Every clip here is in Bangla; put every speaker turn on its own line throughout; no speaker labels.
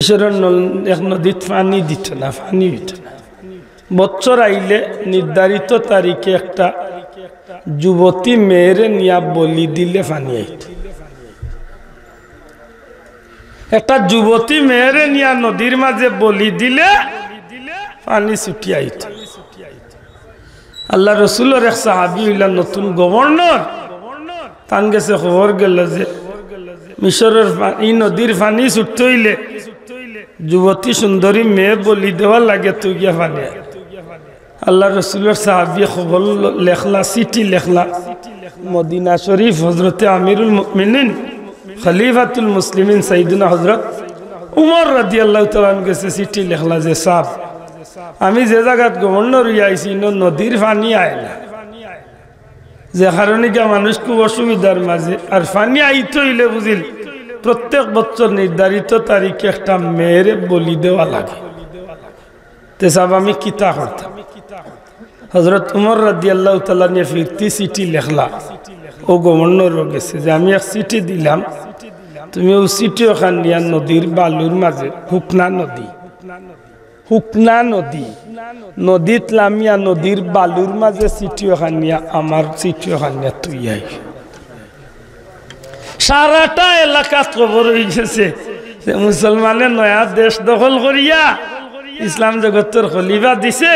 মিশরের এক নদীত পানি দিত না, পানি হইত না। বছর আইলে নির্ধারিত তারিখে একটা যুবতী মেয়েরে নিয়া বলি দিলে পানি আইত। একটা যুবতী মেয়েরে নিয়া নদীর মাঝে বলি দিলে পানি ছুটি আইত। আল্লাহ রসুলের এক সাহাবী হইলা নতুন গভর্নর, তান গেছে খবর গেল যে মিশরের এই নদীর পানি ছুটতে হইলে যুবতী সুন্দরী মেয়ে বলি দেওয়া লাগে, তুই গিয়া পানি। আল্লাহ রসুলের সাহাবী খবর লেখলা, চিঠি লেখলা, মদিনা শরীফ হজরতে আমিরুল মুমিনিন খলিফাতুল মুসলিমিন সাইয়্যিদুনা হযরত উমর রাদিয়াল্লাহু তাআলা কাছে চিঠি লেখলা যে সাহেব, আমি যে জায়গাত গভর্নর হইয়া আইছি নদীর পানি আয় না, যে কারণে কি মানুষ খুব অসুবিধার মাঝে, আর পানি আইতে হইলে বুঝিল প্রত্যেক বছর নির্ধারিত তারিখে একটা মেয়েরে বলি দেওয়া লাগে। তে সাহেব আমি কিতা করতাম? হযরত উমর রাদিয়াল্লাহু তাআলা নিয়ে ফিরতি চিঠি লেখলা, ও গভর্নর গেছে যে আমি এক চিঠি দিলাম, তুমি ও চিঠি ওখান নিয়া নদীর বালুর মাঝে, হুকনা নদী নদীত লামিয়া নদীর বালুর মাঝে চিঠি ওখান নিয়া আমার চিঠি ওখান নিয়া তুই আই। সারাটা এলাকা খবর হয়ে গেছে যে মুসলমানের নয়া দেশ দখল করিয়া ইসলাম জগতের খলিফা দিছে,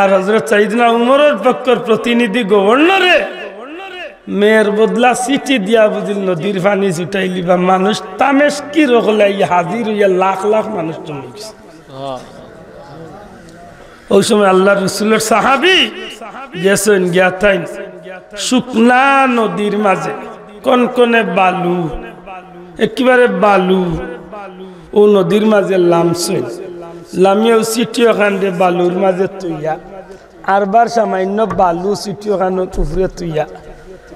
আর হযরত সাইয়্যিদুনা উমরের পক্ষের প্রতিনিধি গভর্নরে মেয়ের বদলা চিঠি দিয়া বুঝিল নদীর পানি ছুটাইলি বা মানুষ তামেশ কি রকলাই হাজির হইয়া লাখ লাখ মানুষ জমে গেছে। ওই সময় আল্লাহ রসুলের সাহাবী গেছেন জ্ঞাতাইন শুকনা নদীর মাঝে কনকনে বালু, একেবারে বালু, ও নদীর মাঝে লামছেন, লামিয়াও চিঠি ওখান দিয়ে বালুর মাঝে তুইয়া আরবার সামান্য বালু চিঠি ওখান উপরে তুইয়া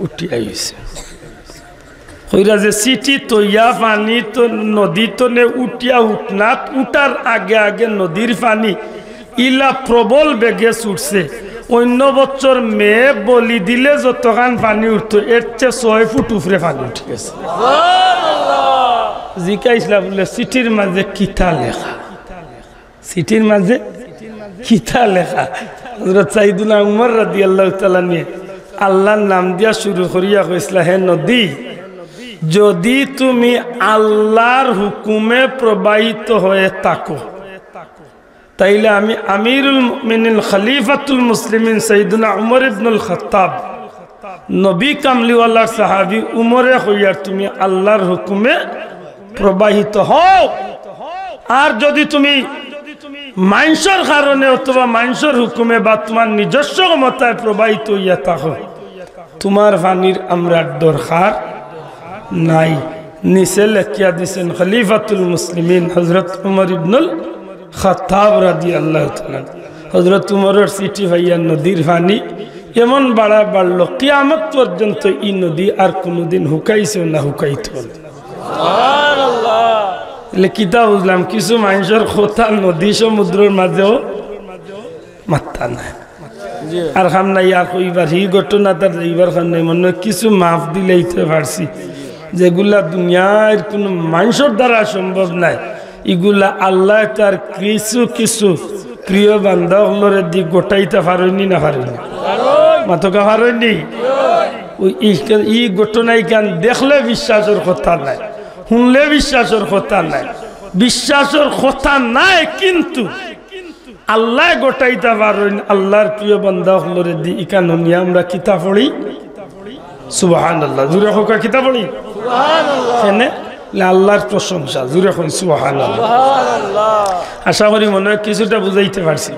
উঠি আইছে। কইরা যে চিঠি তৈয়া পানি তো নদী তো নে উঠিয়া উঠনাত উঠার আগে আগে নদীর পানি ইলা প্রবল বেগে ছুটছে। অন্য বছর মেয়ে বলি দিলে যতখান পানি উঠতো এর চেয়ে 6 ফুট উপরে পানি উঠে গেছে। জিজ্ঞাসা বলে চিঠির মাঝে কিতা লেখা, চিঠির মাঝে কিতা লেখা? হযরত সাইয়্যিদুনা উমর রাদিয়াল্লাহু তাআলা নিয়ে আল্লাহর নাম দিয়া শুরু করিয়া কইসলা, হে নদী, যদি তুমি আল্লাহর হুকুমে প্রবাহিত হয়ে থাকো তাইলে আমি আমিরুল মুমিনিন খলিফাতুল মুসলিমিন সাইয়্যিদুনা উমর ইবনুল খাত্তাব নবী কামলিওয়ালার সাহাবী উমরে হইয়ার তুমি আল্লাহর হুকুমে প্রবাহিত হও। আর যদি তুমি মানুষের কারণে অথবা মানুষের হুকুমে বা তোমার নিজস্ব ক্ষমতায় প্রবাহিত হইয়া থাকো, তোমার পানির আমরা দরকার নাই। নিচে লেখিয়া দিছেন খলিফাতুল মুসলিমিন হযরত উমর ইবনুল খাত্তাব রাদিয়াল্লাহু তাআলা। হযরত উমরের চিঠি ভাইয়া নদীর পানি এমন বাড়া বাড়লো কিয়ামত পর্যন্ত এই নদী আর কোনোদিন হুকাইছে না হুকাইতো না। সুবহানাল্লাহ। কিতা বুঝলাম, কিছু মানুষের কথা নদী সমুদ্রের মাঝেও মাত্রা নাই, আর খাম নাই আর কইবার হি ঘটনা তার এইবার খান নাই, মনে কিছু মাফ দিলেইতে পারছি যেগুলা দুনিয়ার কোনো মানুষের দ্বারা সম্ভব নাই, এগুলা আল্লাহ তার কিছু কিছু প্রিয় বান্দা হলরে দি গোটাইতে পারেনি না পারেনি, মাতকা পারেনি। ওই ই ঘটনাই কান দেখলে বিশ্বাসের কথা নাই, শুনলে বিশ্বাসের কথা নাই, বিশ্বাসের কথা নাই, কিন্তু আল্লাহ গোটাইতে পারেন আল্লাহর প্রিয় বান্দা হলরে দি ইকান নিয়ে আমরা কিতাব পড়ি। সুবহানাল্লাহ, জুরে হোক কিতাব পড়ি সুবহানাল্লাহ, আল্লাহর প্রশংসা, জুরে হন সুবহানাল্লাহ। আশা করি মনে হয় কিছুটা বুঝাইতে পারছি।